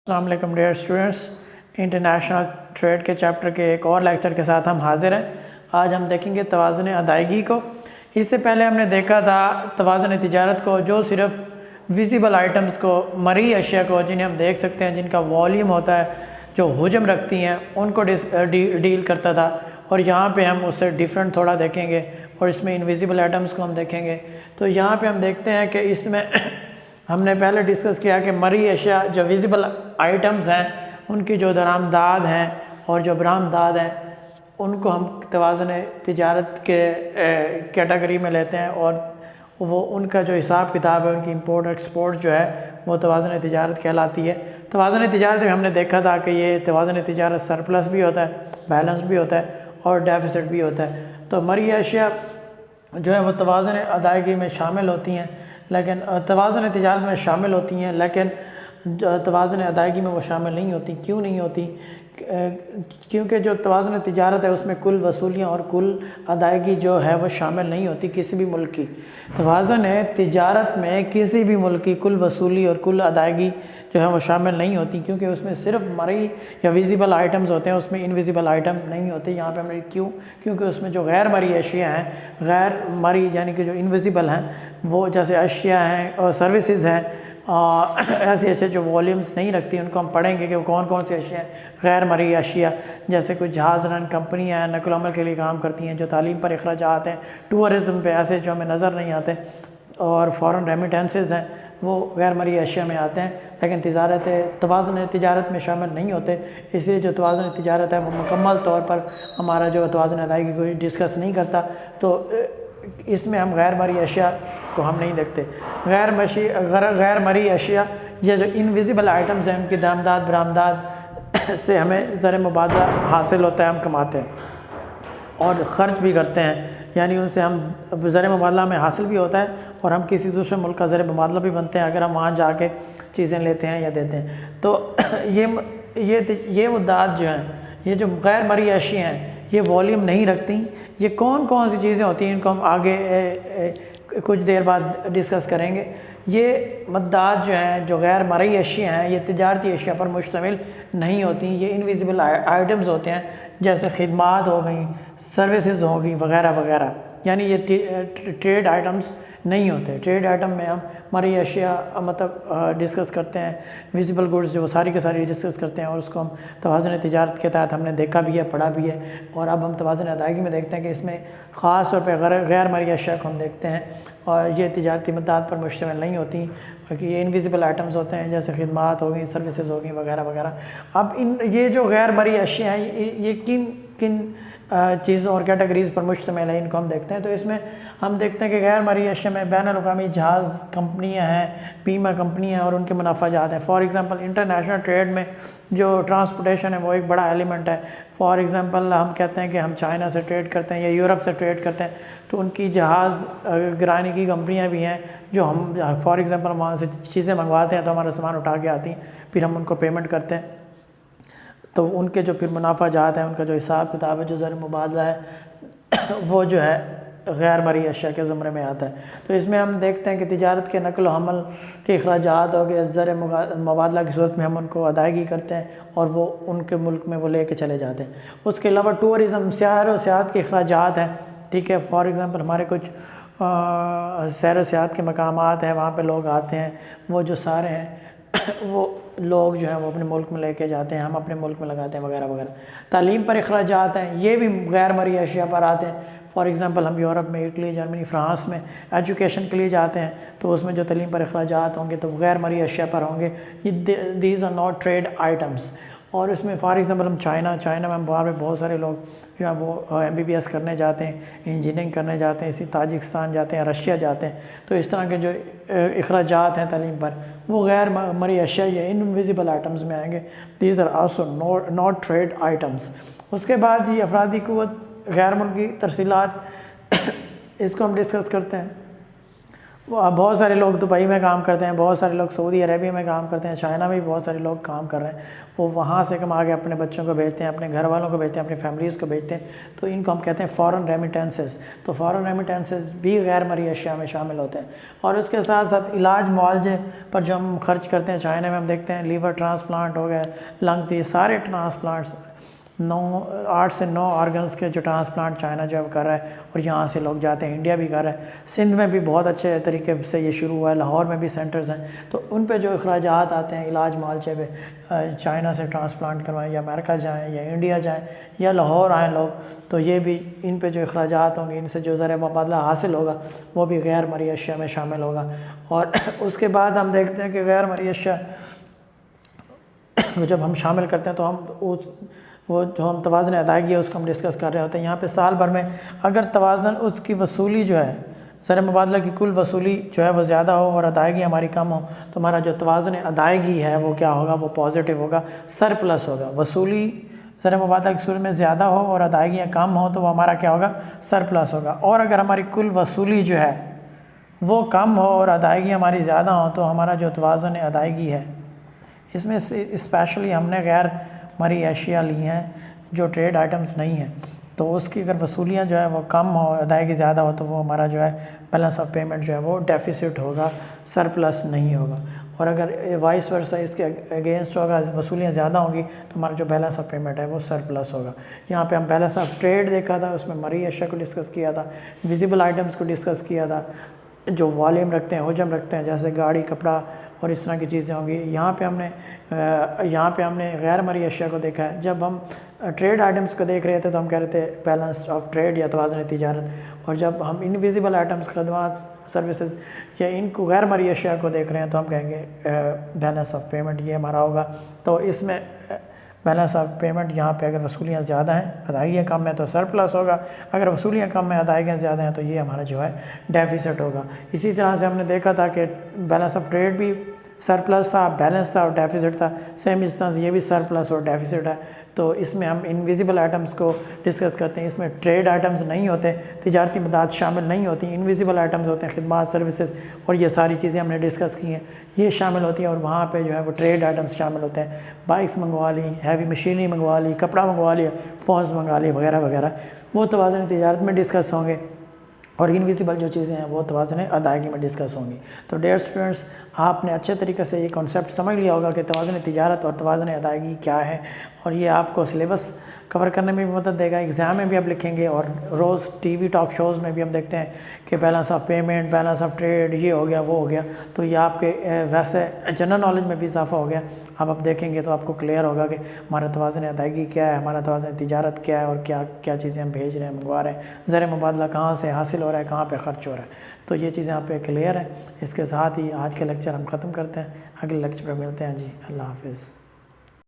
السلام علیکم dear students, international trade کے چیپٹر کے ایک اور لیکچر کے ساتھ ہم حاضر ہیں۔ آج ہم دیکھیں گے توازن ادائیگی کو۔ اس سے پہلے ہم نے دیکھا تھا توازن تجارت کو، جو صرف ویزیبل آئٹمز کو، مرئی اشیاء کو، جنہیں ہم دیکھ سکتے ہیں، جن کا والیوم ہوتا ہے، جو حجم رکھتی ہیں، ان کو ڈیل کرتا تھا۔ اور یہاں پہ ہم اس سے ڈیفرنٹ تھوڑا دیکھیں گے، اور اس میں انویزیبل آئٹمز کو ہم دیکھیں گے۔ تو یہاں پہ ہم دیکھتے ہیں کہ اس میں ہم نے پہلے ڈسکس کیا کہ مرئی اشیاء جو ویزیبل آئٹمز ہیں، ان کی جو درآمدات ہیں اور جو برآمدات ہیں، ان کو ہم توازن تجارت کے کیٹیگری میں لیتے ہیں، اور وہ ان کا جو حساب کتاب ہے، ان کی امپورٹ ایکسپورٹ جو ہے، وہ توازن تجارت کہلاتی ہے۔ توازن تجارت میں ہم نے دیکھا تھا کہ یہ توازن تجارت سرپلس بھی ہوتا ہے، بیلنس بھی ہوتا ہے، اور ڈیفیسٹ بھی ہوتا ہے۔ تو مرئی اشیاء جو ہے وہ توازن ادائیگی میں شامل ہوتی ہیں، لیکن توازن تجارت میں شامل ہوتی ہیں، لیکن توازن ادائیگی میں وہ شامل نہیں ہوتی۔ کیوں نہیں ہوتی؟ کیونکہ جو توازن تجارت ہے، اس میں کل وصولیاں اور کل ادائیگی جو ہے وہ شامل نہیں ہوتی کسی بھی ملک کی۔ توازن تجارت میں کسی بھی ملک کی کل وصولی اور کل ادائیگی جو ہے وہ شامل نہیں ہوتی، کیونکہ اس میں صرف مرئی یا ویزیبل آئٹمز ہوتے ہیں، اس میں انویزیبل آئٹم نہیں ہوتے۔ یہاں پہ ہمیں کیونکہ اس میں جو غیر مرئی اشیاء ہیں، غیر مرئی یعنی کہ جو انویزیبل ہیں، وہ جیسے اشیاء ہیں اور سروسز ہیں، ایسی اشیاء جو والیومز نہیں رکھتی، ان کو ہم پڑھیں گے کہ وہ کون کون سی اشیاء ہیں غیر مرئی اشیاء۔ جیسے کچھ جہاز ران کمپنیاں ہیں، نقل و حمل کے لیے کام کرتی ہیں، جو تعلیم پر اخراجات ہیں، ٹورزم پہ ایسے جو ہمیں نظر نہیں آتے، اور فورن ریمیٹنسز ہیں، وہ غیر مرئی اشیاء میں آتے ہیں، لیکن توازن تجارت میں شامل نہیں ہوتے۔ اس لیے جو توازن تجارت ہے وہ مکمل طور پر ہمارا جو توازن ادائیگی کو ڈسکس نہیں کرتا، تو اس میں ہم غیر مرئی اشیاء کو ہم نہیں دیکھتے۔ غیر مرئی اشیاء یہ جو انویزیبل آئٹمز ہیں، ان کی درآمدات برآمدات سے ہمیں زر مبادلہ حاصل ہوتا ہے، ہم کماتے ہیں اور خرچ بھی کرتے ہیں، یعنی ان سے ہم زر مبادلہ میں حاصل بھی ہوتا ہے، اور ہم کسی دوسرے ملک کا زر مبادلہ بھی بنتے ہیں اگر ہم وہاں جا کے چیزیں لیتے ہیں یا دیتے ہیں۔ تو یہ مدعات جو ہیں، یہ جو غیر مرئی اشیاء ہیں، یہ والیوم نہیں رکھتی۔ یہ کون کون سی چیزیں ہوتی ہیں، ان کو ہم آگے کچھ دیر بعد ڈسکس کریں گے۔ یہ مدعات جو ہیں، جو غیر مرئی اشیاء ہیں، یہ تجارتی اشیاء پر مشتمل نہیں ہوتی، یہ انویزیبل آئٹمز ہوتے ہیں، جیسے خدمات ہو گئیں، سروسز ہو گئیں، وغیرہ وغیرہ، یعنی یہ ٹریڈ آئٹمز نہیں ہوتے۔ ٹریڈ آئٹم میں ہم مرئی اشیاء مطلب ڈسکس کرتے ہیں، ویزیبل گوڈز جو وہ ساری کے ساری ڈسکس کرتے ہیں، اور اس کو ہم توازن تجارت کے تحت ہم نے دیکھا بھی ہے، پڑھا بھی ہے۔ اور اب ہم توازن ادائیگی میں دیکھتے ہیں کہ اس میں خاص طور پہ غیر مرئی اشیاء کو ہم دیکھتے ہیں، اور یہ تجارتی مدعات پر مشتمل نہیں ہوتی، کیونکہ یہ انویزیبل آئٹمز ہوتے ہیں، جیسے خدمات ہو گئیں، سروسز ہو گئیں، وغیرہ وغیرہ۔ اب یہ جو غیر مرئی اشیاء ہیں، یہ کن چیزوں اور کیٹیگریز پر مشتمل ہے، ان کو ہم دیکھتے ہیں۔ تو اس میں ہم دیکھتے ہیں کہ غیر مرئی اشیاء میں بین الاقوامی جہاز کمپنیاں ہیں، بیمہ کمپنیاں ہیں، اور ان کے منافع جات ہیں۔ فار ایگزامپل انٹرنیشنل ٹریڈ میں جو ٹرانسپورٹیشن ہے، وہ ایک بڑا ایلیمنٹ ہے۔ فار ایگزامپل ہم کہتے ہیں کہ ہم چائنا سے ٹریڈ کرتے ہیں یا یورپ سے ٹریڈ کرتے ہیں، تو ان کی جہاز گرانی کی کمپنیاں بھی ہیں، جو ہم فار ایگزامپل وہاں سے چیزیں منگواتے ہیں، تو ہمارا سامان اٹھا کے آتی ہیں، پھر ہم ان کو پیمنٹ کرتے ہیں، تو ان کے جو پھر منافع جات ہیں، ان کا جو حساب کتاب ہے، جو زر مبادلہ ہے، وہ جو ہے غیر مرئی اشیاء کے زمرے میں آتا ہے۔ تو اس میں ہم دیکھتے ہیں کہ تجارت کے نقل و حمل کے اخراجات ہو گئے، زر مبادلہ کی صورت میں ہم ان کو ادائیگی کرتے ہیں، اور وہ ان کے ملک میں وہ لے کے چلے جاتے ہیں۔ اس کے علاوہ ٹورزم، سیر و سیاحت کے اخراجات ہیں، ٹھیک ہے۔ فار ایگزامپل ہمارے کچھ سیر و سیاحت کے مقامات ہیں، وہاں پہ لوگ آتے ہیں، وہ جو سارے ہیں وہ لوگ جو ہیں وہ اپنے ملک میں لے کے جاتے ہیں، ہم اپنے ملک میں لگاتے ہیں، وغیرہ وغیرہ۔ تعلیم پر اخراجات ہیں، یہ بھی غیر مرئی اشیاء پر آتے ہیں۔ فار ایگزامپل ہم یورپ میں، اٹلی، جرمنی، فرانس میں ایجوکیشن کے لیے جاتے ہیں، تو اس میں جو تعلیم پر اخراجات ہوں گے تو غیر مرئی اشیاء پر ہوں گے۔ These are not trade items. اور اس میں فار ایگزامپل ہم چائنا میں باہر میں بہت سارے لوگ جو ہیں وہ MBBS کرنے جاتے ہیں، انجینئرنگ کرنے جاتے ہیں، اسی تاجکستان جاتے ہیں، رشیا جاتے ہیں۔ تو اس طرح کے جو اخراجات ہیں تعلیم پر، وہ غیر مرئی اشیاء یا انویزیبل آئٹمز میں آئیں گے۔ These are also not trade items. اس کے بعد جی افرادی قوت، غیر ملکی ترسیلات، اس کو ہم ڈسکس کرتے ہیں۔ بہت سارے لوگ دبئی میں کام کرتے ہیں، بہت سارے لوگ سعودی عربیہ میں کام کرتے ہیں، چائنا میں بھی بہت سارے لوگ کام کر رہے ہیں، وہ وہاں سے کما کے اپنے بچوں کو بھیجتے ہیں، اپنے گھر والوں کو بھیجتے ہیں، اپنی فیملیز کو بھیجتے ہیں، تو ان کو ہم کہتے ہیں فارن ریمیٹنسز۔ تو فارن ریمیٹنسز بھی غیر مرئی اشیاء میں شامل ہوتے ہیں، اور اس کے ساتھ ساتھ علاج معالجے پر جو ہم خرچ کرتے ہیں، چائنا میں ہم دیکھتے ہیں لیور ٹرانسپلانٹ ہو گئے، لنگز، یہ سارے ٹرانسپلانٹس 8 سے 9 آرگنز کے جو ٹرانسپلانٹ چائنا جو کر رہا ہے، اور یہاں سے لوگ جاتے ہیں، انڈیا بھی کر رہا ہے، سندھ میں بھی بہت اچھے طریقے سے یہ شروع ہوا ہے، لاہور میں بھی سینٹرز ہیں، تو ان پہ جو اخراجات آتے ہیں علاج معالجے پہ، چائنا سے ٹرانسپلانٹ کروائیں یا امریکہ جائیں یا انڈیا جائیں یا لاہور آئیں لوگ، تو یہ بھی ان پہ جو اخراجات ہوں گے، ان سے جو زر مبادلہ حاصل ہوگا وہ بھی غیر مرئی اشیاء میں شامل ہوگا۔ اور اس کے بعد ہم دیکھتے ہیں کہ غیر مرئی اشیاء جب ہم شامل کرتے ہیں تو ہم وہ جو ہم توازن ادائیگی ہے اس کو ہم ڈسکس کر رہے ہوتے ہیں۔ یہاں پہ سال بھر میں اگر توازن اس کی وصولی جو ہے، زر مبادلہ کی کل وصولی جو ہے وہ زیادہ ہو اور ادائیگی ہماری کم ہو، تو ہمارا جو توازن ادائیگی ہے وہ کیا ہوگا، وہ پازیٹیو ہوگا، سرپلس ہوگا۔ وصولی زر مبادلہ کی صورت میں زیادہ ہو اور ادائیگیاں کم ہو تو وہ ہمارا کیا ہوگا، سرپلس ہوگا۔ اور اگر ہماری کل وصولی جو ہے وہ کم ہو اور ادائیگی ہماری زیادہ ہو تو ہمارا جو توازن ادائیگی ہے، اس میں سے اسپیشلی ہم نے غیر مرئی اشیاء لی ہیں جو ٹریڈ آئٹمز نہیں ہیں، تو اس کی اگر وصولیاں جو ہے وہ کم ہو، ادائیگی زیادہ ہو، تو وہ ہمارا جو ہے بیلنس آف پیمنٹ جو ہے وہ ڈیفیسٹ ہوگا، سرپلس نہیں ہوگا۔ اور اگر وائس ورسا اس کے اگینسٹ ہوگا، وصولیاں زیادہ ہوں گی، تو ہمارا جو بیلنس آف پیمنٹ ہے وہ سرپلس ہوگا۔ یہاں پہ ہم بیلنس آف ٹریڈ دیکھا تھا، اس میں مرئی اشیاء کو ڈسکس کیا تھا، ویزیبل آئٹمز کو ڈسکس کیا تھا، جو والیوم رکھتے ہیں، حجم رکھتے ہیں، جیسے گاڑی، کپڑا اور اس طرح کی چیزیں ہوں گی۔ یہاں پہ ہم نے غیر مرئی اشیاء کو دیکھا ہے۔ جب ہم ٹریڈ آئٹمز کو دیکھ رہے تھے تو ہم کہہ رہے تھے بیلنس آف ٹریڈ یا توازن تجارت، اور جب ہم انویزیبل آئٹمز، خدمات، سروسز یا ان کو غیر مرئی اشیاء کو دیکھ رہے ہیں تو ہم کہیں گے بیلنس آف پیمنٹ یہ ہمارا ہوگا۔ تو اس میں بیلنس آف پیمنٹ یہاں پہ اگر وصولیاں زیادہ ہیں، ادائیگیاں کم ہیں تو سرپلس ہوگا، اگر وصولیاں کم ہیں، ادائیگیاں زیادہ ہیں تو یہ ہمارا جو ہے ڈیفیسٹ ہوگا۔ اسی طرح سے ہم نے دیکھا تھا کہ بیلنس آف ٹریڈ بھی سرپلس تھا، بیلنس تھا اور ڈیفیسٹ تھا، سیم اس طرح سے یہ بھی سرپلس اور ڈیفیسٹ ہے۔ تو اس میں ہم انویزیبل آئٹمز کو ڈسکس کرتے ہیں، اس میں ٹریڈ آئٹمز نہیں ہوتے، تجارتی مداد شامل نہیں ہوتی، انویزیبل آئٹمز ہوتے ہیں، خدمات، سروسز، اور یہ ساری چیزیں ہم نے ڈسکس کی ہیں، یہ شامل ہوتی ہیں، اور وہاں پہ جو ہے وہ ٹریڈ آئٹمز شامل ہوتے ہیں، بائکس منگوا لی، ہیوی مشینری منگوا لی، کپڑا منگوا لیا، فونز منگوا لی، وغیرہ وغیرہ، وہ توازن تجارت میں ڈسکس ہوں گے، اور انویزیبل جو چیزیں ہیں وہ توازن ادائیگی میں ڈسکس ہوں گی۔ تو ڈیئر اسٹوڈنٹس، آپ نے اچھے طریقے سے یہ کانسیپٹ سمجھ لیا ہوگا کہ توازن تجارت اور توازن ادائیگی کیا ہے، اور یہ آپ کو سلیبس کور کرنے میں بھی مدد دے گا، ایگزام میں بھی آپ لکھیں گے، اور روز ٹی وی ٹاک شوز میں بھی ہم دیکھتے ہیں کہ balance of payment, balance of trade, یہ ہو گیا، وہ ہو گیا، تو یہ آپ کے ویسے جنرل نالج میں بھی اضافہ ہو گیا۔ اب دیکھیں گے تو آپ کو کلیئر ہوگا کہ ہمارا توازن ادائیگی کیا ہے، ہمارا توازن تجارت کیا ہے، اور کیا کیا چیزیں ہم بھیج رہے ہیں، منگوا رہے ہیں، زر مبادلہ کہاں سے حاصل ہو رہا ہے، کہاں پہ خرچ ہو رہا ہے، تو یہ چیزیں آپ پہ کلیئر ہیں۔ اس کے ساتھ ہی آج کے لیکچر ہم ختم کرتے ہیں، اگلے لیکچر پہ ملتے ہیں جی، اللہ حافظ۔